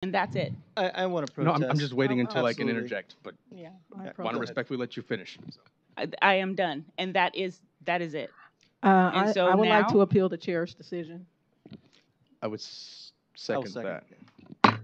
And that's it. I want to No, protest. I'm just waiting until I can Absolutely. interject, but Yeah, I Yeah, want go to ahead. respectfully let you finish. So. I am done. And that is it. And I, so I would like now- to appeal the chair's decision. I would second, second. that.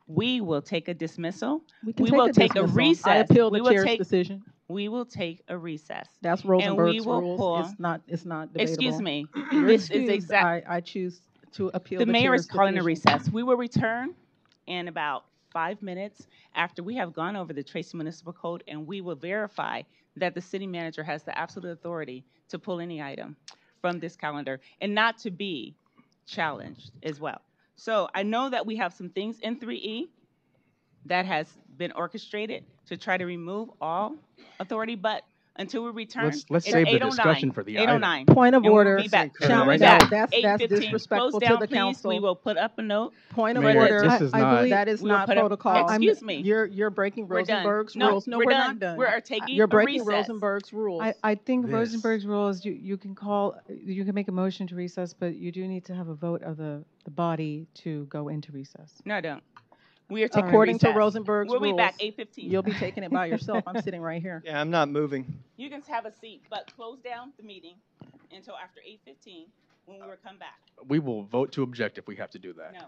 We will take a dismissal. Can We will take a dismissal. recess. I appeal We the will chair's take- decision. We will take a recess. That's we Rosenberg's will rules. pull- It's not debatable. Excuse me. You're This is excused. exact. I choose to appeal The the mayor chair's is calling a decision. recess. We will return in about 5 minutes after we have gone over the Tracy Municipal Code, and we will verify that the city manager has the absolute authority to pull any item from this calendar and not to be challenged as well. So I know that we have some things in 3E that has been orchestrated to try to remove all authority, but until we return, Let's it's save the 8:09. discussion for the item. 8:09. Point of And we'll order. be back. Challenge Right that. now. That's 8:15. disrespectful Close to down, the please. council. We will put up a note. Point of Mayor, order. this is not- That is We will not put up- protocol. Excuse me. You're breaking We're done. Rosenberg's No, rules. No, we're we're done. not done. We're taking You're a breaking recess. Rosenberg's rules. I think This. Rosenberg's rules, you can make a motion to recess, but you do need to have a vote of the body to go into recess. No, I don't. We are taking According a to recess. Rosenberg's We'll rules, be back 8:15. you'll be taking it by yourself. I'm sitting right here. Yeah, I'm not moving. You can have a seat, but close down the meeting until after 8:15 when we will come back. We will vote to object if we have to do that. No.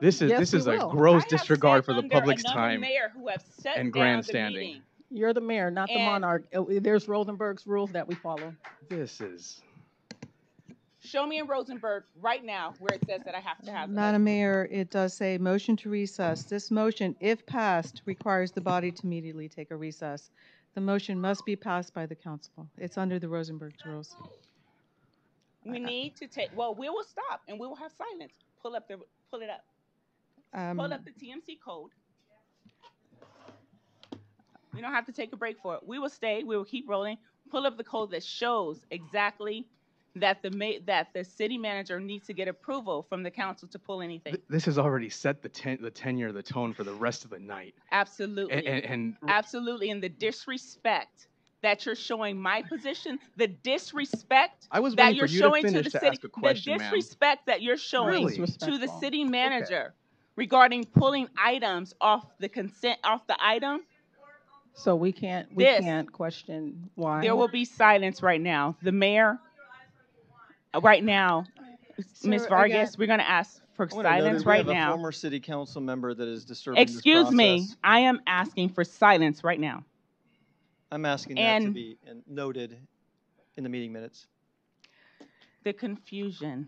This is Yes, this we is a will. gross I have disregard sat for the under public's another time. mayor who have shut and down the grandstanding. meeting. You're the mayor, not the And- monarch. There's Rosenberg's rules that we follow. This is Show me in Rosenberg right now where it says that I have to have Madam Mayor, it does say motion to recess. This motion, if passed, requires the body to immediately take a recess. The motion must be passed by the council. It's under the Rosenberg's rules. We need to take. Well, we will stop and we will have silence. Pull it up. Pull up the TMC code. We don't have to take a break for it. We will stay. We will keep rolling. Pull up the code that shows exactly that the city manager needs to get approval from the council to pull anything. this has already set the tenure, the tone for the rest of the night. Absolutely. And Absolutely. And the disrespect that you're showing my position, the disrespect I was that waiting you're for you to showing to finish the to city, ask a question, the ma'am. disrespect that you're showing Really? to the Disrespectful. city manager regarding pulling items off the item, So we can't This. question why. there will be silence right now. The mayor, right now, Ms. So, Vargas, again- we're going to ask for I wanna note silence that we right have a now. former city council member that is disturbing this Excuse me, process. I am asking for silence right now. I'm asking that to And- be noted in the meeting minutes. The confusion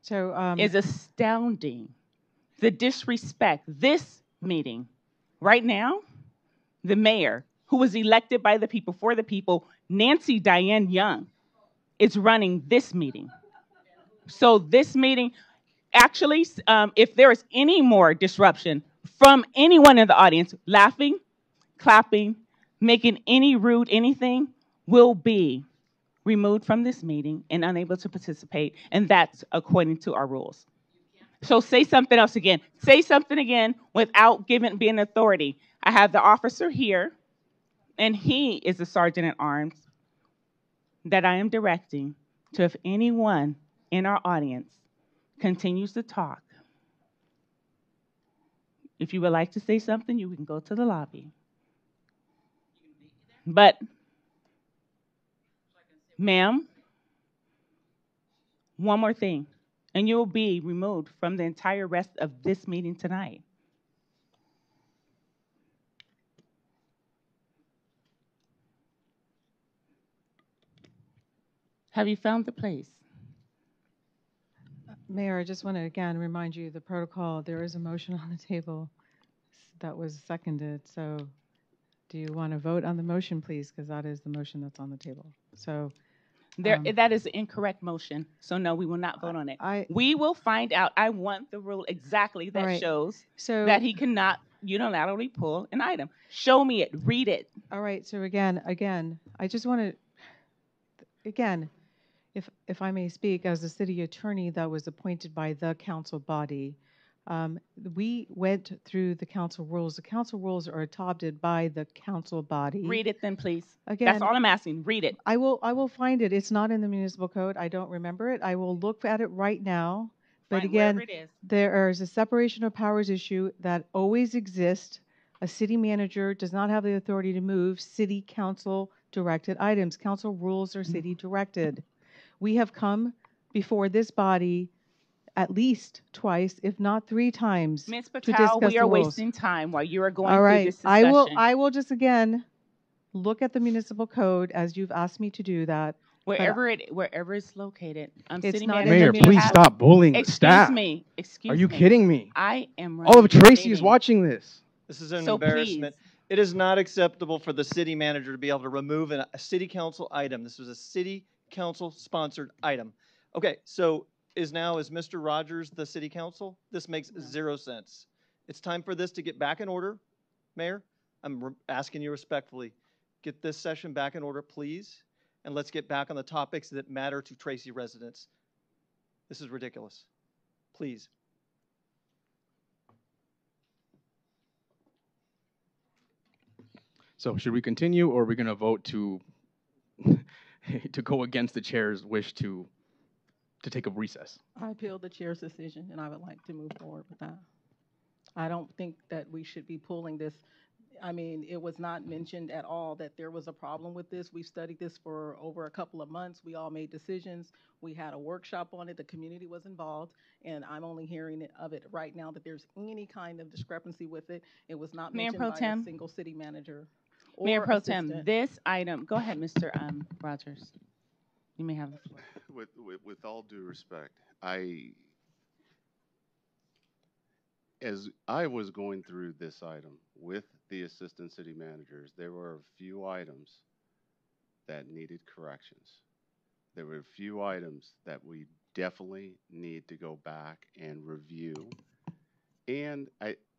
So, is astounding. The disrespect. This meeting, right now, the mayor, who was elected by the people, for the people, Nancy Diane Young, is running this meeting. So this meeting, actually, if there is any more disruption from anyone in the audience, laughing, clapping, making any rude anything, will be removed from this meeting and unable to participate, and that's according to our rules. So say something else again. Say something again without being authority. I have the officer here, and he is the sergeant at arms that I am directing to if anyone in our audience continues to talk. If you would like to say something, you can go to the lobby. But, ma'am, one more thing, and you will be removed from the entire rest of this meeting tonight. Have you found the place? Mayor, I just want to again remind you the protocol. There is a motion on the table that was seconded. So, do you want to vote on the motion, please? Because that is the motion that's on the table. So, That is an incorrect motion, so no, we will not vote on it. We will find out. I want the rule exactly that Right. shows so that he cannot unilaterally pull an item. Show me it. Read it. all right. So again, I just want to again, if I may speak as the city attorney that was appointed by the council body. We went through the council rules. The council rules are adopted by the council body. Read it then, please. Again, That's all I'm asking. Read it. I will find it. It's not in the municipal code. I don't remember it. I will look at it right now. but Fine, again, wherever it is. there is a separation of powers issue that always exists. A city manager does not have the authority to move city council directed items. Council rules are city directed. We have come before this body at least twice, if not 3 times, Ms. to Patel, discuss we the are rules. wasting time while you are going All through right, this discussion. I will just again look at the municipal code as you've asked me to do that. wherever it's located. It's City not in manager, the Mayor, you please have- stop bullying the Excuse staff. me. Excuse Are me. you kidding me? I am All of running Tracy the is meeting. watching this. This is an So embarrassment. please. It is not acceptable for the city manager to be able to remove a city council item. This was a city council sponsored item. Okay, so is Mr. Rogers the city council? This makes zero sense. It's time for this to get back in order, Mayor. I'm asking you respectfully, get this session back in order, please, and let's get back on the topics that matter to Tracy residents. This is ridiculous. Please. So should we continue, or are we going to vote to to go against the chair's wish to take a recess? I appeal the chair's decision, and I would like to move forward with that. I don't think that we should be pulling this. I mean, it was not mentioned at all that there was a problem with this. We studied this for over a couple of months. We all made decisions. We had a workshop on it. The community was involved, and I'm only hearing of it right now that there's any kind of discrepancy with it. It was not Mayor mentioned Pro by Tem. a single city manager or Mayor Pro Tem, assistant. this item, go ahead, Mr. Rogers. You may have the floor. With all due respect, as I was going through this item with the assistant city managers, there were a few items that needed corrections. There were a few items that we definitely need to go back and review. And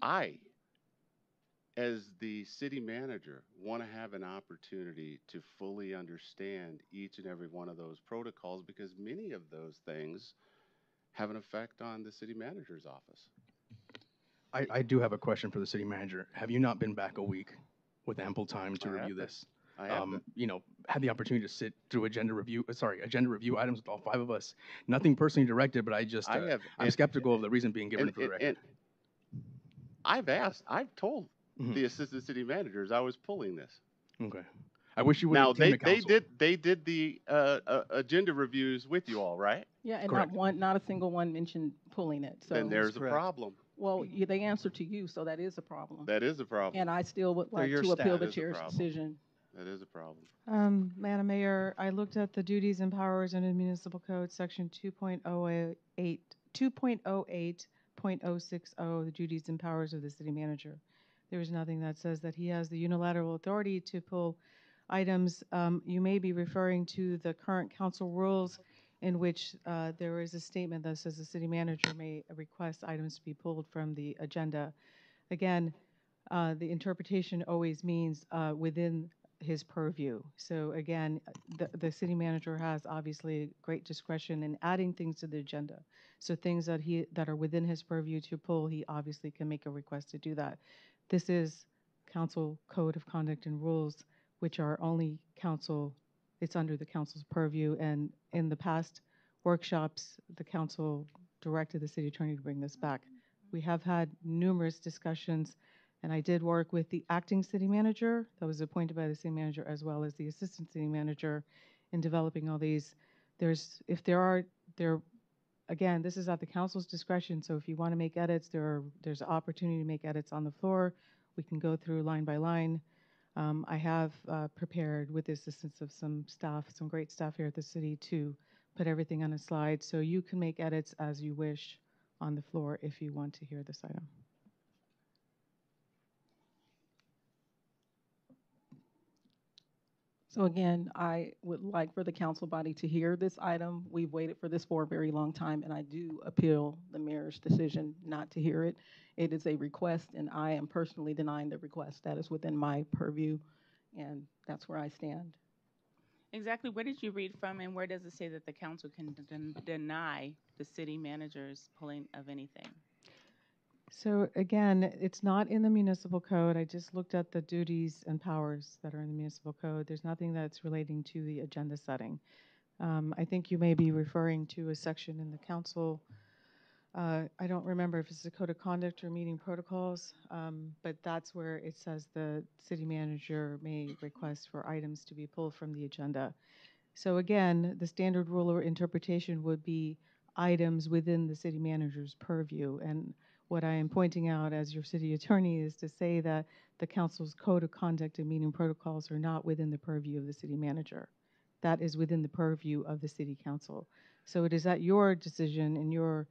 I, as the city manager, want to have an opportunity to fully understand each and every one of those protocols, because many of those things have an effect on the city manager's office. I do have a question for the city manager. Have you not been back a week with ample time to I review have been. this? I have been. You know, had the opportunity to sit through agenda review items with all 5 of us. Nothing personally directed, but I'm skeptical of the reason being given for the record. I've told the assistant city managers I was pulling this. Okay. I wish you would Now have came to council. they did the agenda reviews with you all, right? Yeah, and Correct. not a single one mentioned pulling it. So, Then there's a correct. problem. well, they answer to you, so that is a problem. That is a problem. And I still would They're like your to appeal staff. the That is a chair's problem. decision. That is a problem. Madam Mayor, I looked at the duties and powers under the municipal code, section 2.08.060, the duties and powers of the city manager. There is nothing that says that he has the unilateral authority to pull items. You may be referring to the current council rules in which there is a statement that says the city manager may request items to be pulled from the agenda. Again, the interpretation always means within his purview. So again, the city manager has obviously great discretion in adding things to the agenda. So things that are within his purview to pull, he obviously can make a request to do that. This is council code of conduct and rules, which are only council, it's under the council's purview. And in the past workshops, the council directed the city attorney to bring this back. We have had numerous discussions, and I did work with the acting city manager that was appointed by the city manager, as well as the assistant city manager in developing all these. Again, this is at the council's discretion, so if you want to make edits, there's an opportunity to make edits on the floor. We can go through line by line. I have prepared, with the assistance of some staff, some great staff here at the city, to put everything on a slide, so you can make edits as you wish on the floor if you want to hear this item. So again, I would like for the council body to hear this item. We've waited for this for a very long time, and I do appeal the mayor's decision not to hear it. It is a request, and I am personally denying the request. That is within my purview, and that's where I stand. Exactly. Where did you read from, and where does it say that the council can deny the city manager's pulling of anything? So again, it's not in the municipal code. I just looked at the duties and powers that are in the municipal code. There's nothing that's relating to the agenda setting. I think you may be referring to a section in the council I don't remember if it's the code of conduct or meeting protocols, but that's where it says the city manager may request for items to be pulled from the agenda. So again, the standard rule or interpretation would be items within the city manager's purview. And what I am pointing out as your city attorney is to say that the council's code of conduct and meeting protocols are not within the purview of the city manager. That is within the purview of the city council. So it is at your decision and your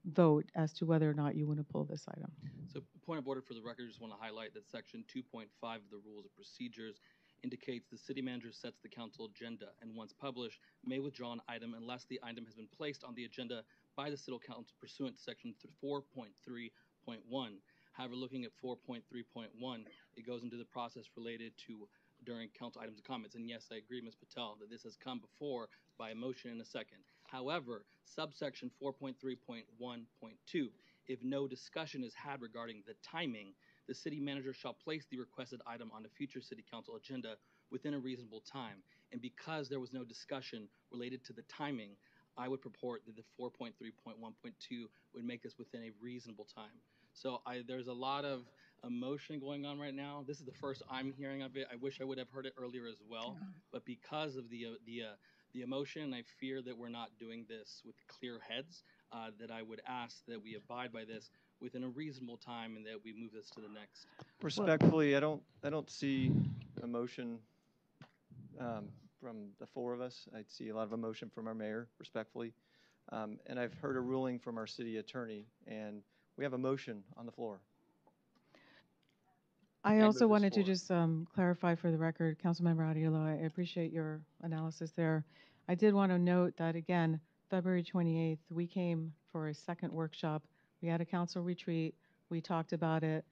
vote as to whether or not you want to pull this item. So point of order for the record, I just want to highlight that section 2.5 of the rules of procedures indicates the city manager sets the council agenda and once published may withdraw an item unless the item has been placed on the agenda by the city council pursuant to section 4.3.1. However, looking at 4.3.1, it goes into the process related to during council items and comments. And yes, I agree, Ms. Patel, that this has come before by a motion in a second. However, subsection 4.3.1.2, if no discussion is had regarding the timing, the city manager shall place the requested item on a future city council agenda within a reasonable time. And because there was no discussion related to the timing, I would purport that the 4.3.1.2 would make this within a reasonable time. So there's a lot of emotion going on right now. This is the first I'm hearing of it. I wish I would have heard it earlier as well. But because of the emotion, I fear that we're not doing this with clear heads, that I would ask that we abide by this within a reasonable time and that we move this to the next. Respectfully, I don't see emotion from the four of us. I see a lot of emotion from our mayor, respectfully. And I've heard a ruling from our city attorney, and we have a motion on the floor. I also wanted to just clarify for the record, Councilmember Arriola, I appreciate your analysis there. I did want to note that, again, February 28th, we came for a second workshop. We had a council retreat. We talked about it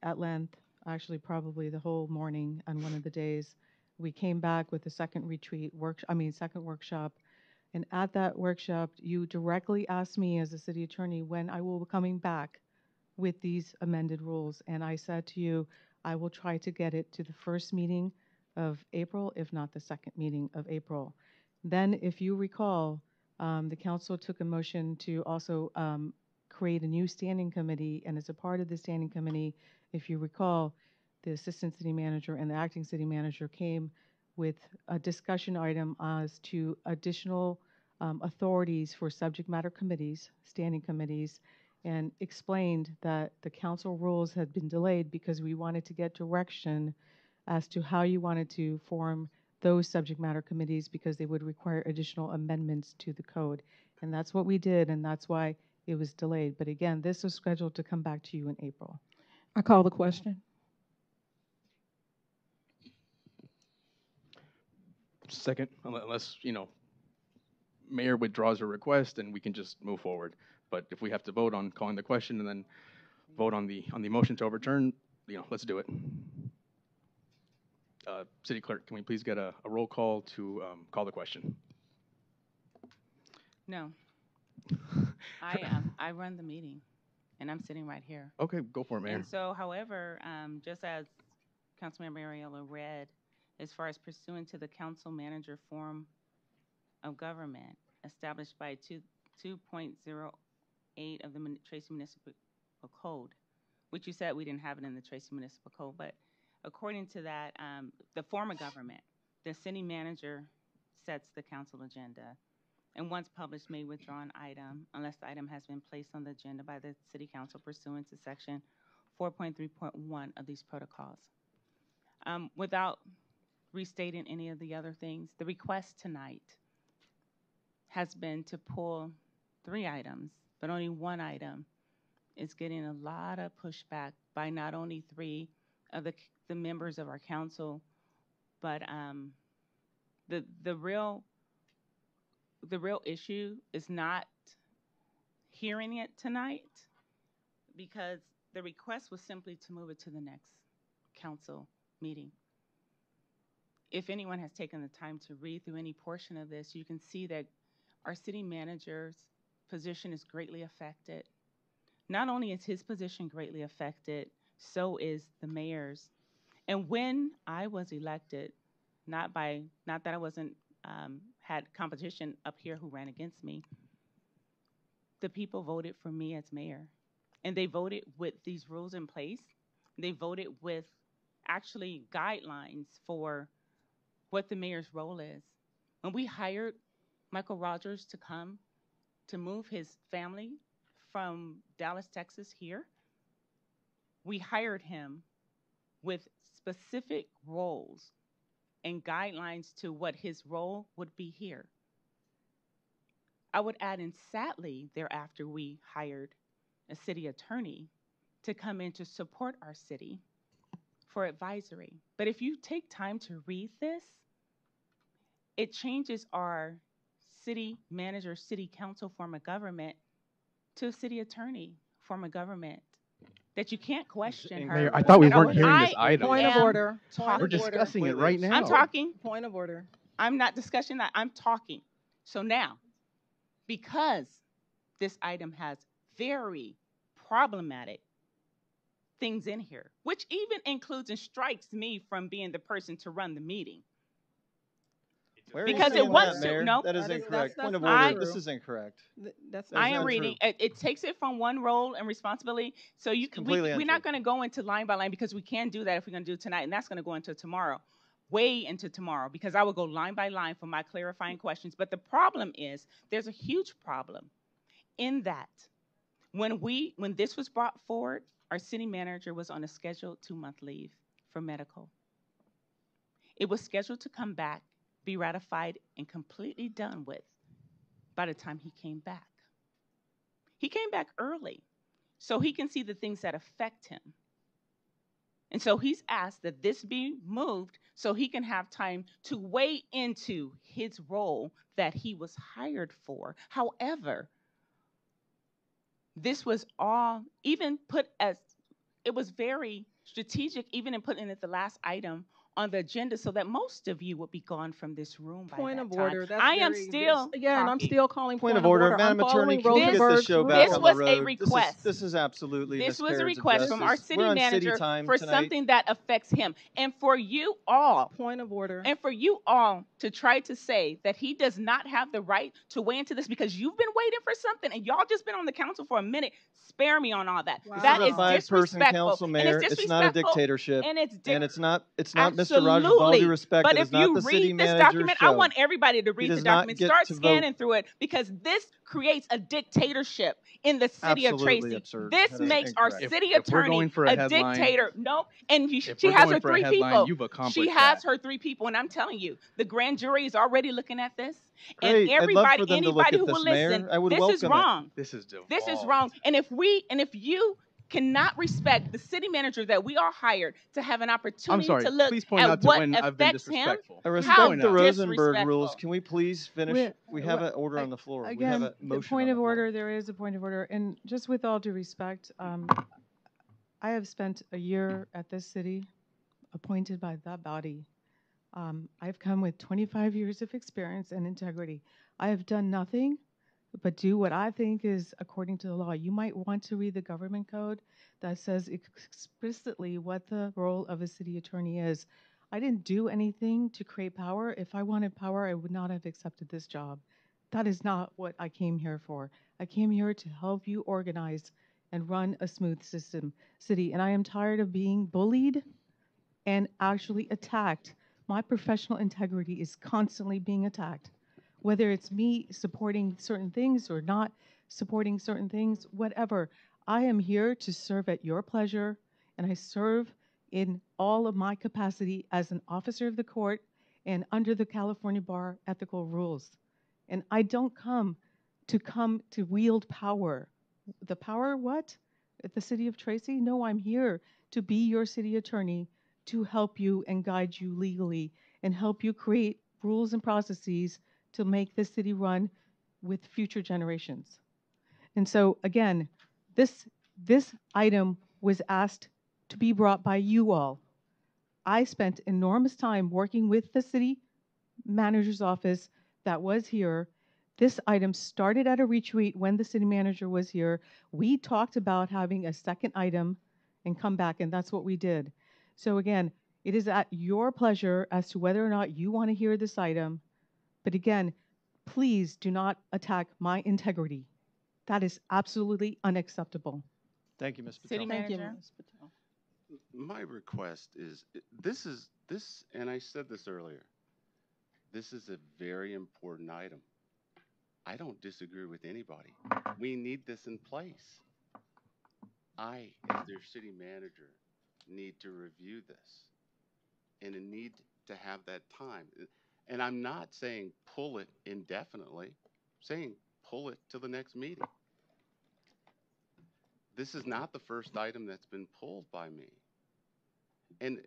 at length, actually probably the whole morning on one of the days. We came back with a second second workshop. And at that workshop, you directly asked me as a city attorney when I will be coming back with these amended rules. And I said to you, I will try to get it to the first meeting of April, if not the second meeting of April. Then, if you recall, the council took a motion to also create a new standing committee. And as a part of the standing committee, if you recall, the assistant city manager and the acting city manager came with a discussion item as to additional authorities for subject matter committees, standing committees, and explained that the council rules had been delayed because we wanted to get direction as to how you wanted to form those subject matter committees because they would require additional amendments to the code. And that's what we did, and that's why it was delayed. But again, this was scheduled to come back to you in April. I call the question. Second, unless, mayor withdraws her request and we can just move forward. But if we have to vote on calling the question and then vote on the motion to overturn, let's do it. City Clerk, can we please get a roll call to call the question? No. I run the meeting, and I'm sitting right here. Okay, go for it, Mayor. And so, however, just as Councilmember Arriola read, as far as pursuant to the council manager form of government established by 2.08 of the Tracy Municipal Code, which you said we didn't have it in the Tracy Municipal Code, but according to that, the form of government, the city manager sets the council agenda, and once published may withdraw an item unless the item has been placed on the agenda by the city council pursuant to section 4.3.1 of these protocols. Without restating any of the other things, the request tonight has been to pull 3 items, but only 1 item is getting a lot of pushback by not only 3 of the members of our council, but the real issue is not hearing it tonight, because the request was simply to move it to the next council meeting. If anyone has taken the time to read through any portion of this, you can see that our city manager's position is greatly affected. Not only is his position greatly affected, so is the mayor's. And when I was elected, not that I wasn't had competition up here who ran against me, the people voted for me as mayor, and they voted with these rules in place. They voted with actually guidelines for what the mayor's role is. When we hired Michael Rogers to come to move his family from Dallas, Texas here, we hired him with specific roles and guidelines to what his role would be here. I would add in, sadly, thereafter, we hired a city attorney to come in to support our city for advisory. But if you take time to read this, it changes our city manager, city council form of government to a city attorney form of government. That you can't question her. Mayor, I thought we That weren't hearing this I item. Point of am order. Point talking. We're of order. discussing it right now. I'm talking. Point of order. I'm not discussing that. I'm talking. So now, because this item has very problematic things in here, which even includes and strikes me from being the person to run the meeting. Where are you Because it seeing was that, to- Mayor? no. That is That is- incorrect. that's Point of not order. true. This is incorrect. That's That's I am untrue. reading. It takes it from one role and responsibility. So you It's can, completely we're not untrue. going to go into line by line because we can do that if we're going to do it tonight, and that's going to go into tomorrow, way into tomorrow, because I will go line by line for my clarifying questions. But the problem is, there's a huge problem in that when this was brought forward, our city manager was on a scheduled 2-month leave for medical. It was scheduled to come back, be ratified, and completely done with by the time he came back. He came back early so he can see the things that affect him. And so he's asked that this be moved so he can have time to weigh into his role that he was hired for. However, this was all even put as, it was very strategic, even in putting it the last item on the agenda, so that most of you would be gone from this room by Point that of time. order. That's I am very- still Again, I'm talking. still calling Point of order. I'm Madam Attorney, following can we get this Rosenberg's show rules. back This on was the a road? request. This is absolutely This was a miscarriage of request from our justice. city We're on manager city time for tonight. something that affects him. And for you all, Point of order. and for you all to try to say that he does not have the right to weigh into this because you've been waiting for something and y'all just been on the council for a minute, spare me on all that. Wow. That This is is a 5-person disrespectful. council, And Mayor. it's It's not a disrespectful, dictatorship. and it's And it's not Mr. Rogers, with all Absolutely. due respect, But it if is not you the city read this manager's document, I show. want everybody to read the does not document. get Start to vote. scanning through it because this creates a dictatorship in the city of Absolutely Tracy. absurd. This That is makes our incorrect. city If we're attorney going for a headline- dictator. No, and If she we're has going her for a 3 headline, people. you've accomplished She has that. her 3 people, and I'm telling you, the grand jury is already looking at this. Great. And I'd love everybody, for them to look anybody at who this, will Mayor. listen, I would this is welcome it. wrong. This is devolved. This is wrong. And if you cannot respect the city manager that we all hired to have an I'm opportunity sorry. to look Please point at out to what when I've been affects him, disrespectful. I Please respect point the out. Rosenberg rules. Disrespectful. Can we please finish? We're- We have well, an order on the floor. We have Again, a the motion point on of the floor. order, there is a point of order. And just with all due respect, I have spent a year at this city appointed by that body. I've come with 25 years of experience and integrity. I have done nothing but do what I think is according to the law. You might want to read the government code that says explicitly what the role of a city attorney is. I didn't do anything to create power. If I wanted power, I would not have accepted this job. That is not what I came here for. I came here to help you organize and run a smooth city. And I am tired of being bullied and actually attacked. My professional integrity is constantly being attacked. Whether it's me supporting certain things or not supporting certain things, whatever. I am here to serve at your pleasure, and I serve in all of my capacity as an officer of the court and under the California Bar ethical rules. And I don't come to wield power. The power, what? At the city of Tracy? No, I'm here to be your city attorney, to help you and guide you legally and help you create rules and processes to make this city run with future generations. And so again, this item was asked to be brought by you all. I spent enormous time working with the city manager's office that was here. This item started at a retreat when the city manager was here. We talked about having a second item and come back, and that's what we did. So again, it is at your pleasure as to whether or not you want to hear this item. But again, please do not attack my integrity. That is absolutely unacceptable. Thank you, Ms. Patel. City Thank you, Manager? Ms. Patel. My request is, this, and I said this earlier, this is a very important item. I don't disagree with anybody. We need this in place. I, as their city manager, need to review this and I need to have that time. And I'm not saying pull it indefinitely, I'm saying pull it to the next meeting. This is not the first item that's been pulled by me. And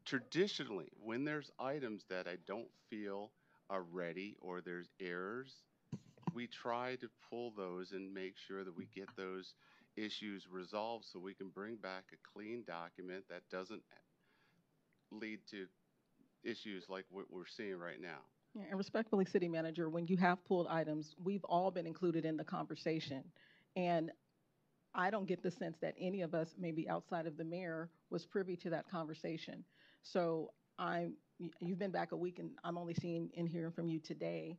traditionally, when there's items that I don't feel are ready or there's errors, we try to pull those and make sure that we get those issues resolved so we can bring back a clean document that doesn't lead to issues like what we're seeing right now. Yeah, and respectfully, City Manager, when you have pulled items, we've all been included in the conversation. And I don't get the sense that any of us, maybe outside of the mayor, was privy to that conversation. So you've been back a week and I'm only seeing and hearing from you today.